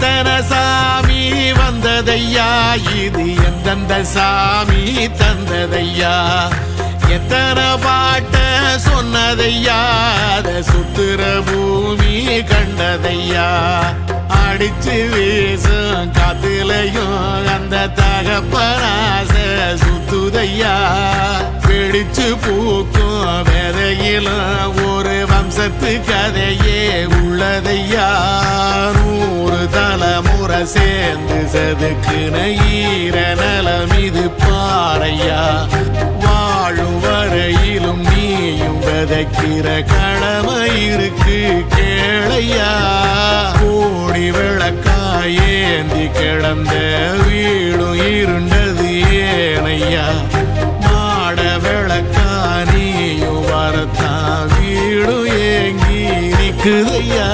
எத்தனை சாமி வந்ததையா, இது எந்தெந்த சாமி தந்ததையா, எத்தனை பாட்ட சொன்னதையா, அத சுத்துற பூமி கண்டதையா, அடிச்சு வீசும் காத்துலையும் அந்த தகப்பனாச சுத்துதையா, பிடிச்சு பூக்கும் விதையிலும் ஒரு வம்சத்து கதையே உள்ளதையா, 100 தலைமுறை சேர்ந்து செதுக்குன ஈர நலம் இது பாறையா, வாழும் வரையிலும் நீயும் விதைக்கிற கடமை இருக்கு கேளையா, கோடி விளக்காயேந்தி கிடந்த வீடும் இருண்டது ஏனையா, மாட விளக்கா நீயும் வரத்தான் வீடும் ஏங்கி நிக்குதையா.